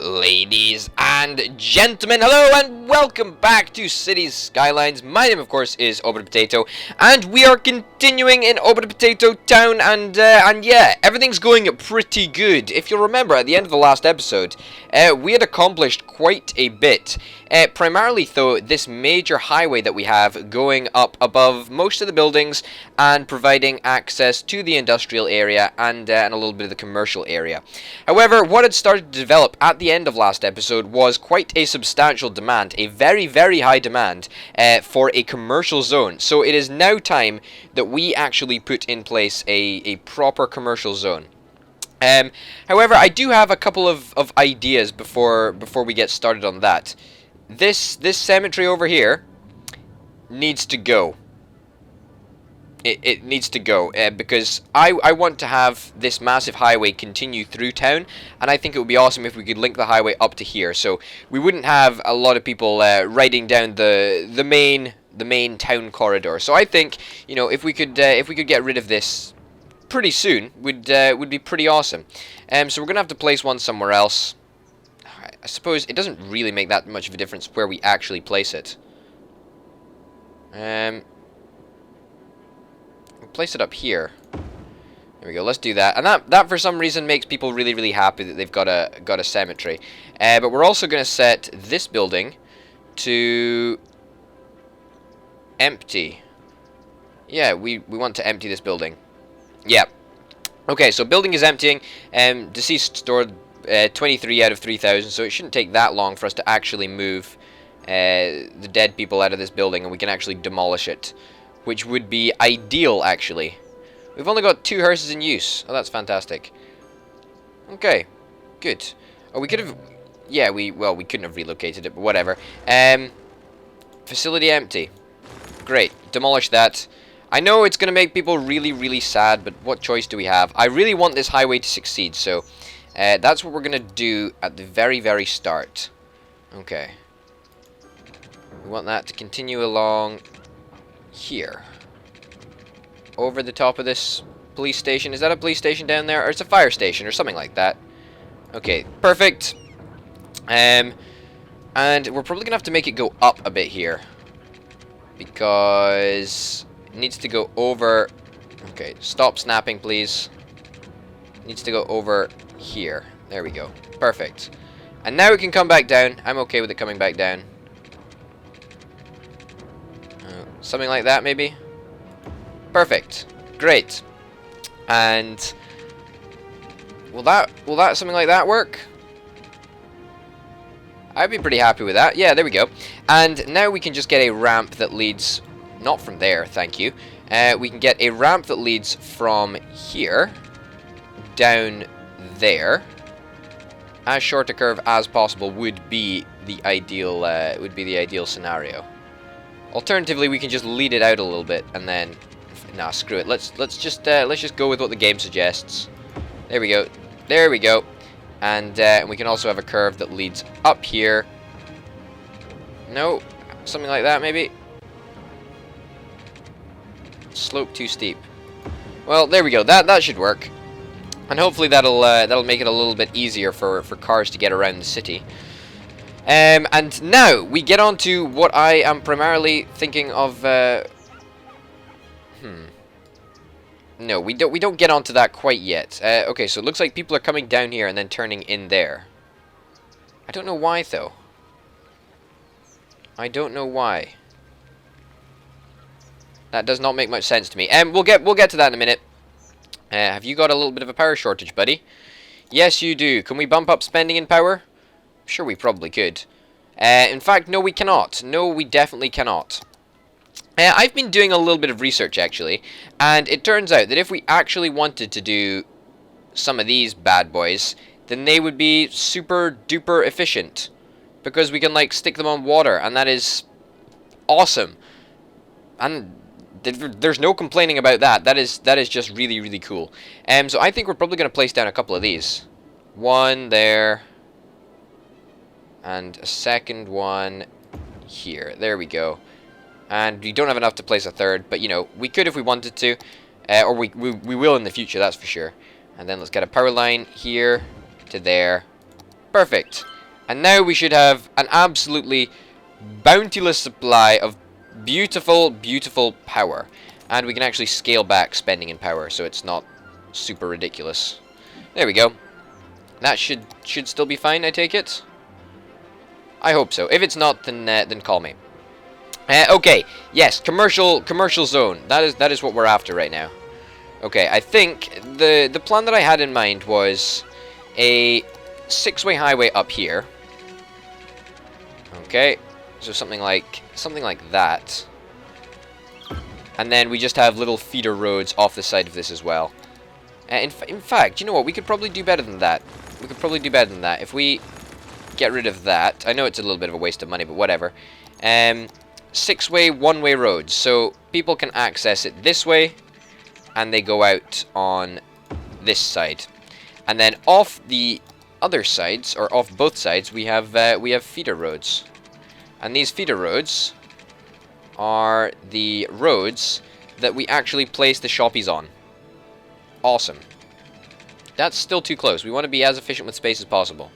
Ladies and gentlemen, hello and welcome back to Cities Skylines. My name, of course, is Open Potato, and we are continuing in Open Potato Town, and yeah, everything's going pretty good. If you'll remember, at the end of the last episode, we had accomplished quite a bit. Primarily, though, this major highway that we have going up above most of the buildings and providing access to the industrial area and a little bit of the commercial area. However, what had started to develop at the end of last episode was quite a substantial demand, a very, very high demand for a commercial zone. So it is now time that we actually put in place a proper commercial zone. However, I do have a couple of ideas before we get started on that. This cemetery over here needs to go. It needs to go because I want to have this massive highway continue through town, and I think it would be awesome if we could link the highway up to here, so we wouldn't have a lot of people riding down the main town corridor. So I think, you know, if we could get rid of this pretty soon, would be pretty awesome. So we're gonna have to place one somewhere else. I suppose it doesn't really make that much of a difference where we actually place it. We'll place it up here. There we go. Let's do that. And that for some reason makes people really, really happy that they've got a cemetery. But we're also going to set this building to empty. Yeah, we want to empty this building. Yeah. Okay, so building is emptying. Deceased stored 23 out of 3,000, so it shouldn't take that long for us to actually move the dead people out of this building, and we can actually demolish it, which would be ideal, actually. We've only got 2 hearses in use. Oh, that's fantastic. Okay, good. Oh, we could have... Yeah, we couldn't have relocated it, but whatever. Facility empty. Great. Demolish that. I know it's going to make people really, really sad, but what choice do we have? I really want this highway to succeed, so that's what we're going to do at the very, very start. Okay. We want that to continue along here. Over the top of this police station. Is that a police station down there? Or it's a fire station or something like that. Okay, perfect. And we're probably going to have to make it go up a bit here, because it needs to go over... Okay, stop snapping, please. It needs to go over here. There we go. Perfect. And now it can come back down. I'm okay with it coming back down. Something like that, maybe? Perfect. Great. And will that something like that work? I'd be pretty happy with that. Yeah, there we go. And now we can just get a ramp that leads... Not from there, thank you. We can get a ramp that leads from here down there. As short a curve as possible would be the ideal scenario. Alternatively, we can just lead it out a little bit and then... Nah, screw it. Let's just go with what the game suggests. There we go. There we go. And we can also have a curve that leads up here. No, something like that maybe. Slope too steep. Well, there we go. That should work. And hopefully that'll make it a little bit easier for cars to get around the city. And now we get on to what I am primarily thinking of. No, we don't get onto that quite yet. Okay, so it looks like people are coming down here and then turning in there. I don't know why though. I don't know why. That does not make much sense to me. We'll get to that in a minute. Have you got a little bit of a power shortage, buddy? Yes, you do. Can we bump up spending in power? Sure, we probably could. In fact, no, we cannot. No, we definitely cannot. I've been doing a little bit of research, actually, and it turns out that if we actually wanted to do some of these bad boys, then they would be super duper efficient, because we can, like, stick them on water, and that is awesome. And there's no complaining about that. That is just really, really cool. So I think we're probably going to place down a couple of these. One there. And a second one here. There we go. And we don't have enough to place a third, but, you know, we could if we wanted to. Or we will in the future, that's for sure. And then let's get a power line here to there. Perfect. And now we should have an absolutely bounteous supply of beautiful, beautiful power. And we can actually scale back spending in power, so it's not super ridiculous. There we go. That should still be fine, I take it? I hope so. If it's not, then call me. Okay, yes, commercial zone. That is what we're after right now. Okay, I think the plan that I had in mind was a 6-way highway up here. Okay, so something like that. And then we just have little feeder roads off the side of this as well. In fact, you know what? We could probably do better than that. We could probably do better than that if we get rid of that. I know it's a little bit of a waste of money, but whatever. 6-way, 1-way roads, so people can access it this way, and they go out on this side. And then off the other sides, or off both sides, we have feeder roads. And these feeder roads are the roads that we actually place the shoppies on. Awesome. That's still too close. We want to be as efficient with space as possible.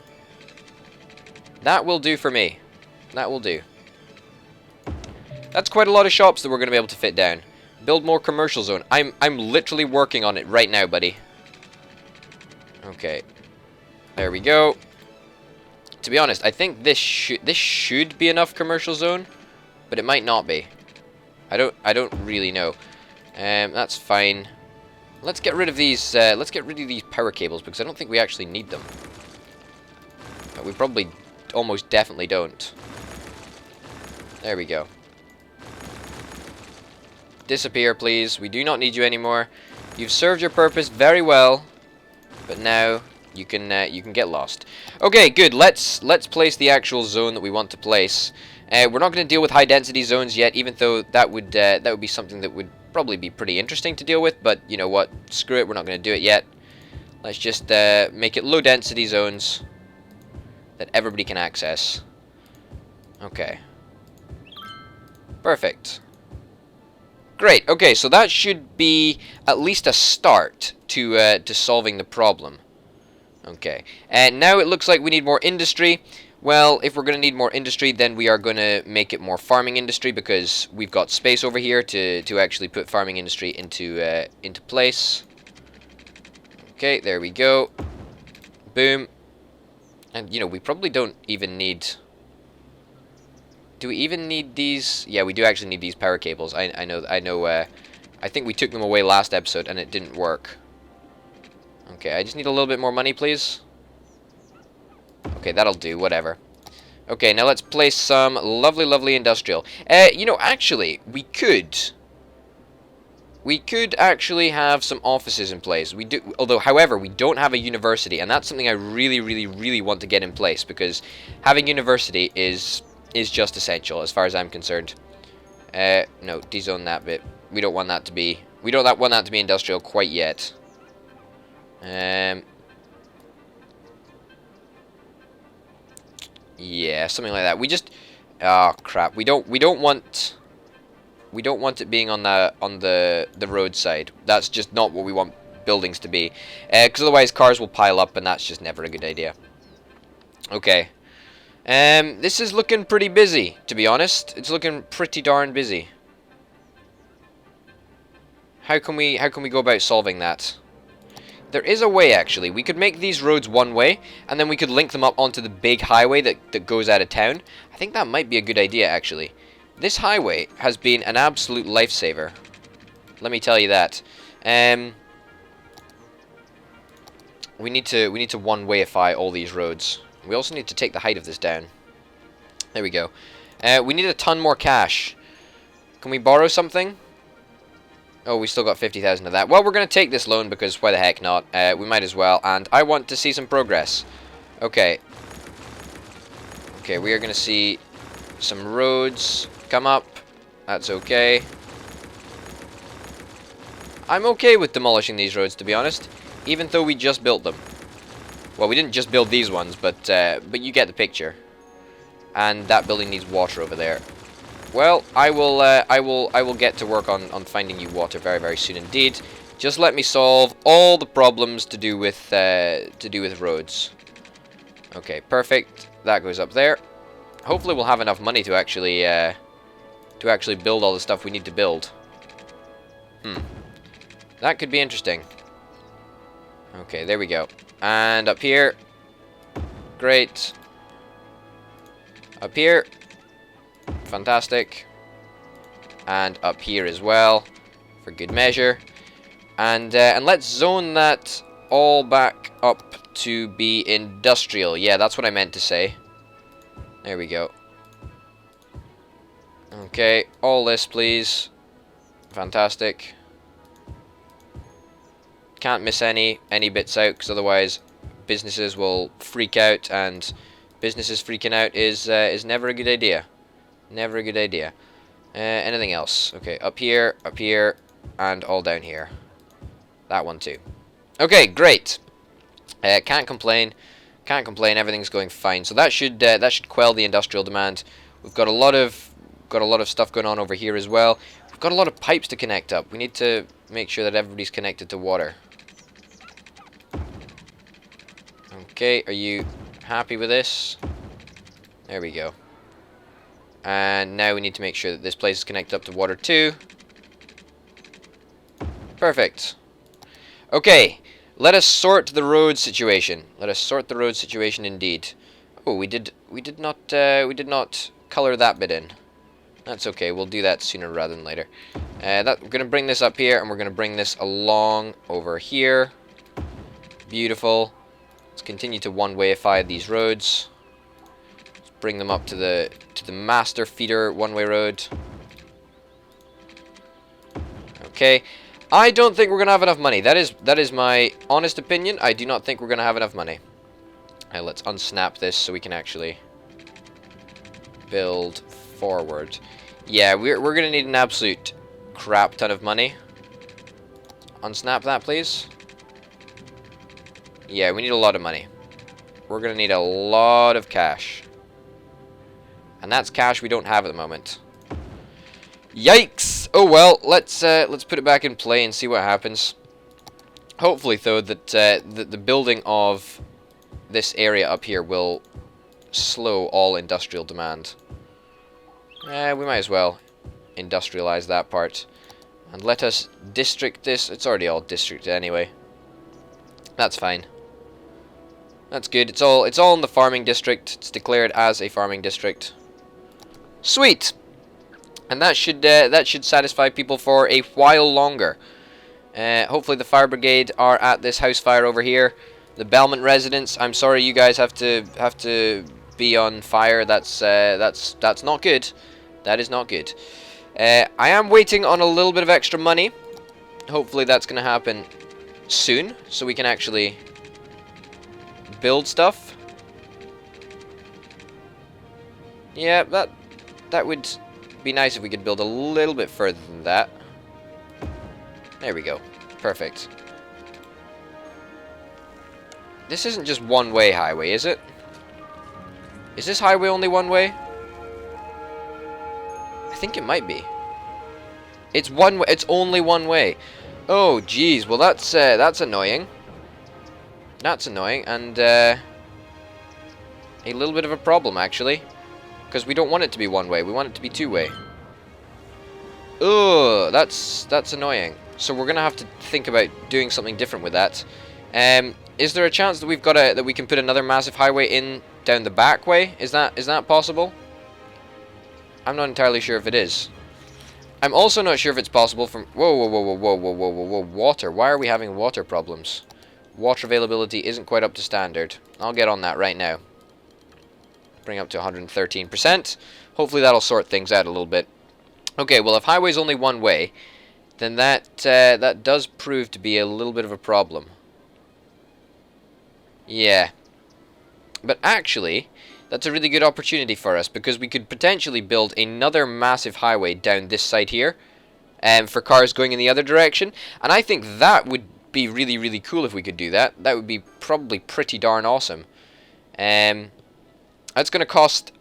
That will do for me. That will do. That's quite a lot of shops that we're going to be able to fit down. Build more commercial zone. I'm literally working on it right now, buddy. Okay. There we go. To be honest, I think this should be enough commercial zone, but it might not be. I don't really know. That's fine. Let's get rid of these. Let's get rid of these power cables because I don't think we actually need them. But we probably almost definitely don't. There we go. Disappear, please. We do not need you anymore. You've served your purpose very well, but now you can get lost. Okay, good. Let's place the actual zone that we want to place. We're not going to deal with high density zones yet, even though that would be something that would probably be pretty interesting to deal with. But you know what? Screw it. We're not going to do it yet. Let's just make it low density zones that everybody can access. Okay. Perfect. Great. Okay, so that should be at least a start to solving the problem. Okay. And now it looks like we need more industry. Well, if we're going to need more industry, then we are going to make it more farming industry because we've got space over here to actually put farming industry into place. Okay, there we go. Boom. And you know, we probably don't even need. Do we even need these? Yeah, we do actually need these power cables. I know. I think we took them away last episode and it didn't work. Okay, I just need a little bit more money, please. Okay, that'll do. Whatever. Okay, now let's place some lovely industrial. You know, actually, we could actually have some offices in place. We do, although, however, we don't have a university, and that's something I really want to get in place because having university is just essential as far as I'm concerned. No, dezone that bit. We don't want that to be. We don't want that to be industrial quite yet. Yeah, something like that. We just. Oh crap! We don't want it being on the roadside. That's just not what we want buildings to be. Because otherwise cars will pile up, and that's just never a good idea. Okay. This is looking pretty busy, to be honest. It's looking pretty darn busy. How can we go about solving that? There is a way, actually. We could make these roads one way, and then we could link them up onto the big highway that goes out of town. I think that might be a good idea, actually. This highway has been an absolute lifesaver. Let me tell you that. We need to one-wayify all these roads. We also need to take the height of this down. There we go. We need a ton more cash. Can we borrow something? Oh, we still got 50,000 of that. Well, we're going to take this loan because why the heck not? We might as well. And I want to see some progress. Okay. Okay, we are going to see some roads come up. That's okay. I'm okay with demolishing these roads, to be honest. Even though we just built them. Well, we didn't just build these ones, but you get the picture. And that building needs water over there. Well, I will get to work on finding you water very soon indeed. Just let me solve all the problems to do with roads. Okay, perfect. That goes up there. Hopefully we'll have enough money to actually build all the stuff we need to build. That could be interesting. Okay, there we go. And up here. Great. Up here. Fantastic. And up here as well, for good measure. And let's zone that all back up to be industrial. Yeah, that's what I meant to say. There we go. Okay, all this, please. Fantastic. Can't miss any bits out, because otherwise businesses will freak out, and businesses freaking out is never a good idea. Never a good idea. Anything else? Okay, up here, and all down here. That one too. Okay, great. Can't complain. Can't complain. Everything's going fine. So that should quell the industrial demand. We've got a lot of stuff going on over here as well. We've got a lot of pipes to connect up. We need to make sure that everybody's connected to water. Okay, are you happy with this? There we go. And now we need to make sure that this place is connected up to water too. Perfect. Okay, let us sort the road situation. Let us sort the road situation indeed. Oh, we did not color that bit in. That's okay. We'll do that sooner rather than later. We're gonna bring this up here, and we're gonna bring this along over here. Beautiful. Let's continue to one-wayify these roads. Let's bring them up to the master feeder one-way road. Okay. I don't think we're gonna have enough money. That is my honest opinion. I do not think we're gonna have enough money. Let's unsnap this so we can actually build forward. Yeah, we're gonna need an absolute crap ton of money. Unsnap that, please. Yeah, we need a lot of money. We're gonna need a lot of cash. And that's cash we don't have at the moment. Yikes! Oh well, let's put it back in play and see what happens. Hopefully, though, that the building of this area up here will slow all industrial demand. We might as well industrialize that part. And let us district this. It's already all districted anyway. That's fine. That's good. It's all in the farming district. It's declared as a farming district. Sweet! And that should satisfy people for a while longer. Hopefully the fire brigade are at this house fire over here. The Belmont residents, I'm sorry you guys have to be on fire. That's not good. That is not good. I am waiting on a little bit of extra money. Hopefully that's going to happen soon, so we can actually build stuff. Yeah, that would be nice if we could build a little bit further than that. There we go. Perfect. This isn't just one-way highway, is it? Is this highway only one way? I think it might be. It's one way. It's only one way. Oh, geez. Well, that's annoying. That's annoying, and a little bit of a problem actually, because we don't want it to be one way. We want it to be two-way. Ugh, that's annoying. So we're gonna have to think about doing something different with that. Is there a chance that we can put another massive highway in down the back way? Is that possible? I'm not entirely sure if it is. I'm also not sure if it's possible from... Whoa, water. Why are we having water problems? Water availability isn't quite up to standard. I'll get on that right now. Bring up to 113%. Hopefully that'll sort things out a little bit. Okay, well if highway's only one way, then that does prove to be a little bit of a problem. Yeah. But actually, that's a really good opportunity for us, because we could potentially build another massive highway down this side here, for cars going in the other direction. And I think that would be really, really cool if we could do that. That would be probably pretty darn awesome. That's gonna cost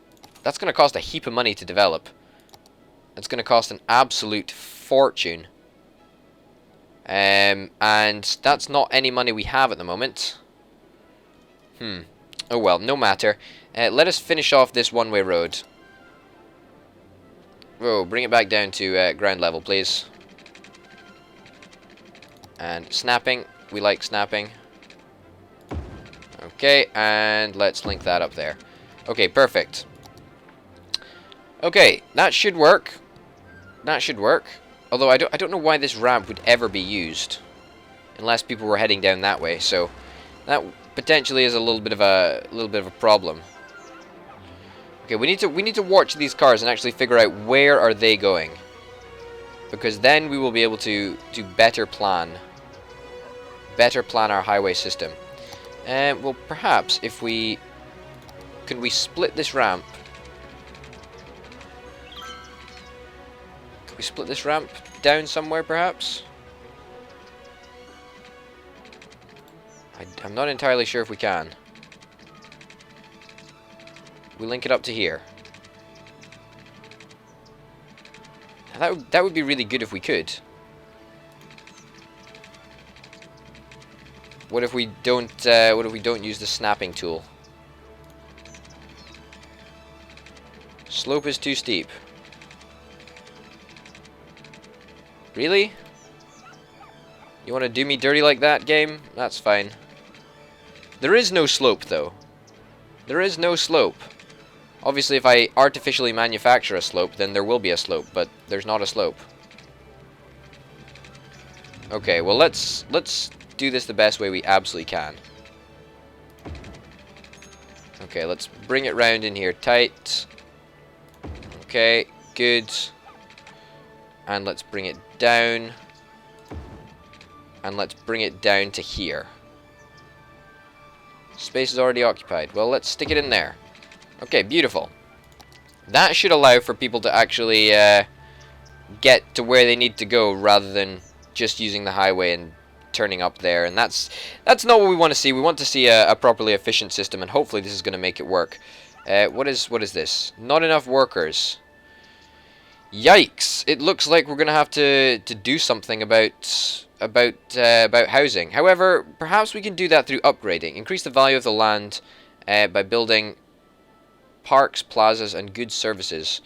a heap of money to develop. That's gonna cost an absolute fortune. And that's not any money we have at the moment. Oh well, no matter. Let us finish off this one-way road. Oh, bring it back down to ground level, please. And snapping. We like snapping. Okay, and let's link that up there. Okay, perfect. Okay, that should work. That should work. Although I don't know why this ramp would ever be used, unless people were heading down that way. So that potentially is a little bit of a problem. Okay, we need to watch these cars and actually figure out where are they going, because then we will be able to better plan our highway system. Well, perhaps if we could we split this ramp? Could we split this ramp down somewhere, perhaps? I'm not entirely sure if we can. We link it up to here. Now that would be really good if we could. What if we don't use the snapping tool? Slope is too steep. Really? You want to do me dirty like that, game? That's fine. There is no slope, though. There is no slope. Obviously, if I artificially manufacture a slope, then there will be a slope, but there's not a slope. Okay, well, let's do this the best way we absolutely can. Okay, let's bring it round in here tight. Okay, good. And let's bring it down. And let's bring it down to here. Space is already occupied. Well, let's stick it in there. Okay, beautiful. That should allow for people to actually get to where they need to go, rather than just using the highway and turning up there. And that's not what we want to see. We want to see a properly efficient system, and hopefully this is going to make it work. What is this? Not enough workers. Yikes! It looks like we're going to have to do something about housing. However, perhaps we can do that through upgrading. Increase the value of the land by building parks, plazas, and goods services.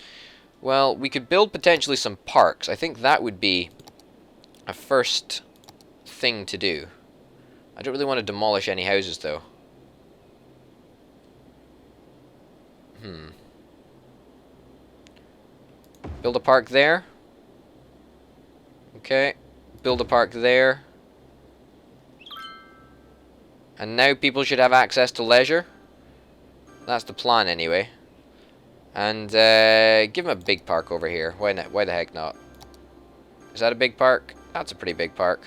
Well, we could build potentially some parks. I think that would be a first thing to do. I don't really want to demolish any houses, though. Build a park there. Okay. Build a park there. And now people should have access to leisure. That's the plan, anyway. And give them a big park over here. Why not? Why the heck not? Is that a big park? That's a pretty big park.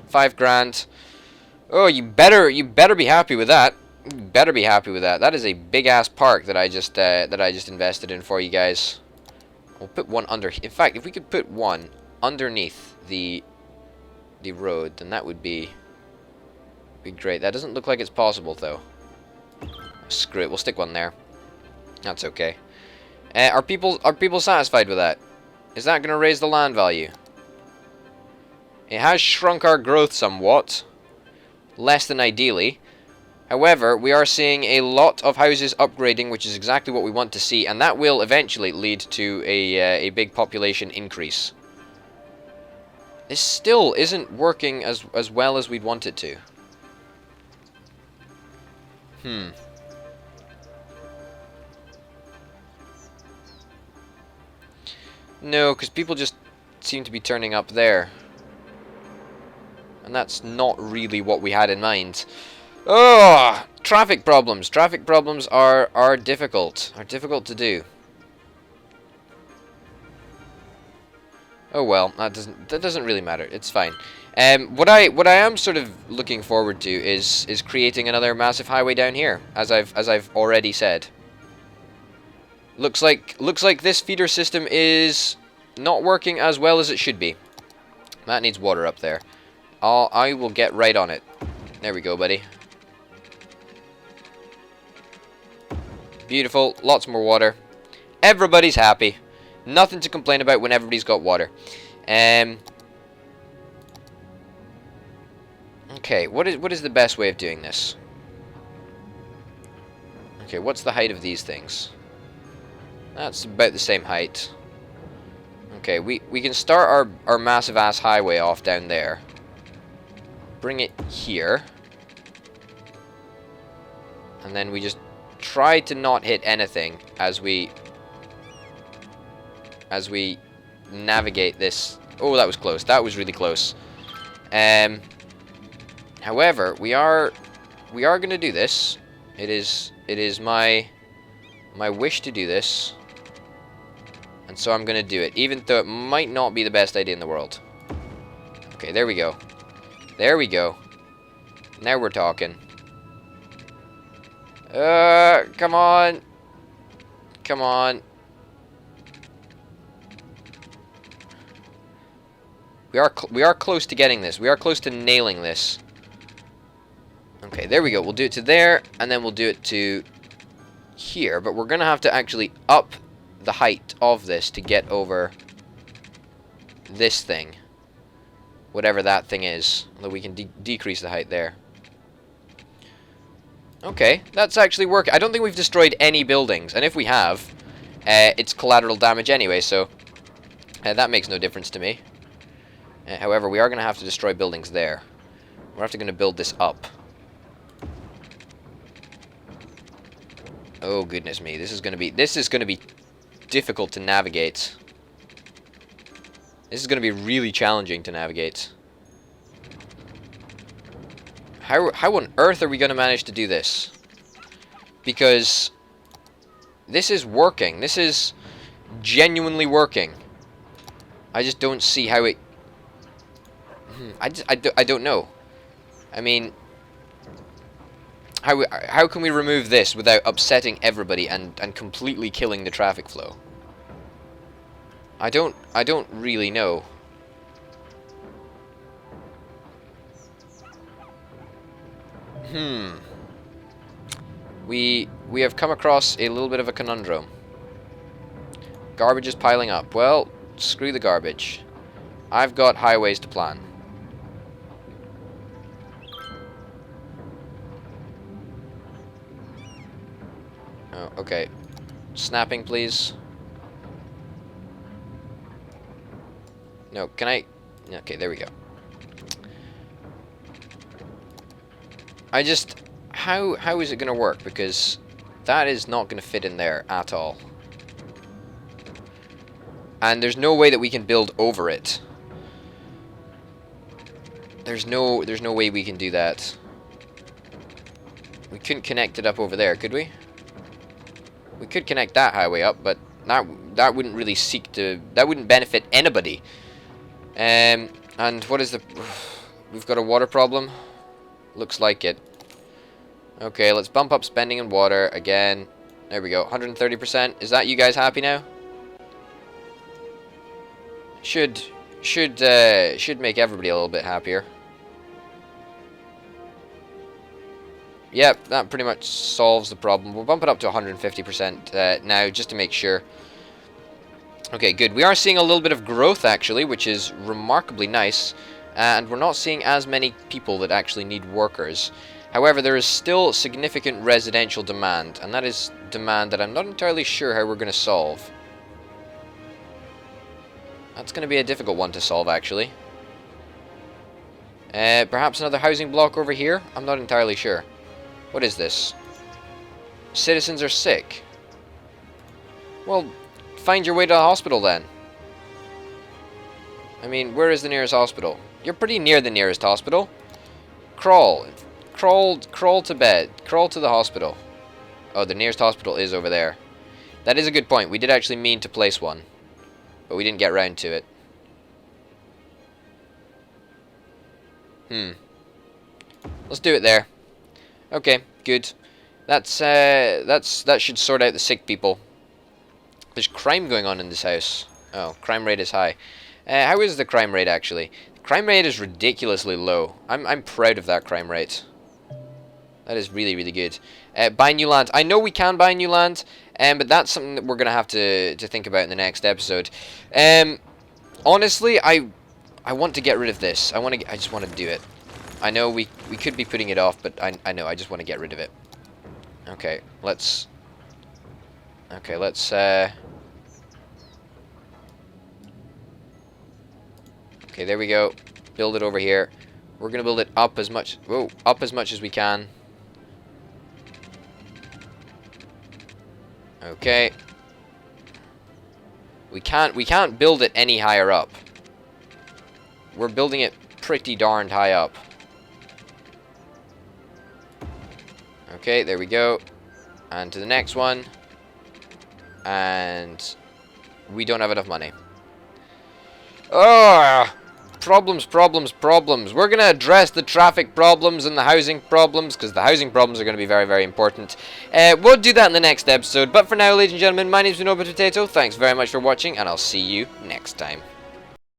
5 grand. Oh, you better be happy with that. You better be happy with that. That is a big ass park that I just invested in for you guys. We'll put one under. In fact, if we could put one underneath the road, then that would be great. That doesn't look like it's possible, though. Screw it. We'll stick one there. That's okay. Are people satisfied with that? Is that going to raise the land value? It has shrunk our growth somewhat. Less than ideally. However, we are seeing a lot of houses upgrading, which is exactly what we want to see, and that will eventually lead to a big population increase. This still isn't working as well as we'd want it to. No, because people just seem to be turning up there. And that's not really what we had in mind. Oh, traffic problems. Traffic problems are difficult. Are difficult to do. Oh well, that doesn't really matter. It's fine. What I am sort of looking forward to is creating another massive highway down here, as I've already said. Looks like this feeder system is not working as well as it should be. That needs water up there. I will get right on it. There we go, buddy. Beautiful. Lots more water. Everybody's happy. Nothing to complain about when everybody's got water. Okay, what is the best way of doing this? Okay, what's the height of these things? That's about the same height. Okay, we can start our massive ass highway off down there. Bring it here. And then we just try to not hit anything as we navigate this. Oh, that was close. That was really close. However, we are going to do this. It is my wish to do this. And so I'm going to do it, even though it might not be the best idea in the world. Okay, there we go. There we go. Now we're talking. Come on. Come on. We are close to getting this. We are close to nailing this. Okay, there we go. We'll do it to there, and then we'll do it to here. But we're going to have to actually up the height of this to get over this thing. Whatever that thing is. Although we can decrease the height there. Okay, that's actually working. I don't think we've destroyed any buildings. And if we have, it's collateral damage anyway, so that makes no difference to me. However, we are going to have to destroy buildings there. We're actually going to build this up. Oh goodness me, this is going to be difficult to navigate. This is going to be really challenging to navigate. How on earth are we going to manage to do this? Because this is working. This is genuinely working. I just don't see how it... I don't know. I mean, how can we remove this without upsetting everybody and completely killing the traffic flow? I don't really know. We have come across a little bit of a conundrum. Garbage is piling up. Well, screw the garbage. I've got highways to plan. Oh, okay. Snapping, please. No, can I... Okay, there we go. I just... How is it going to work? Because that is not going to fit in there at all. And there's no way that we can build over it. There's no way we can do that. We couldn't connect it up over there, could we? We could connect that highway up, but that wouldn't really seek to... That wouldn't benefit anybody. And what is the... We've got a water problem? Looks like it. Okay, let's bump up spending in water again. There we go, 130%. Is that you guys happy now? Should make everybody a little bit happier. Yep, that pretty much solves the problem. We'll bump it up to 150% now, just to make sure. Okay, good. We are seeing a little bit of growth, actually, which is remarkably nice. And we're not seeing as many people that actually need workers. However, there is still significant residential demand, and that is demand that I'm not entirely sure how we're going to solve. That's going to be a difficult one to solve, actually. Perhaps another housing block over here? I'm not entirely sure. What is this? Citizens are sick. Well, find your way to the hospital then. I mean, where is the nearest hospital? You're pretty near the nearest hospital. Crawl to bed. Crawl to the hospital. Oh, the nearest hospital is over there. That is a good point. We did actually mean to place one, but we didn't get round to it. Let's do it there. Okay, good. That should sort out the sick people. There's crime going on in this house. Oh, crime rate is high. How is the crime rate actually? The crime rate is ridiculously low. I'm proud of that crime rate. That is really, really good. Buy new land. I know we can buy new land, but that's something that we're gonna have to think about in the next episode. Honestly, I want to get rid of this. I just want to do it. I know we could be putting it off, but I know I just want to get rid of it. Okay, let's... Okay, let's, Okay, there we go. Build it over here. We're gonna build it up as much... Whoa, up as much as we can. Okay. We can't build it any higher up. We're building it pretty darned high up. Okay, there we go. And to the next one. And we don't have enough money. Oh, problems, problems, problems. We're going to address the traffic problems and the housing problems, because the housing problems are going to be very, very important. We'll do that in the next episode. But for now, ladies and gentlemen, my name's been Potato. Thanks very much for watching, and I'll see you next time.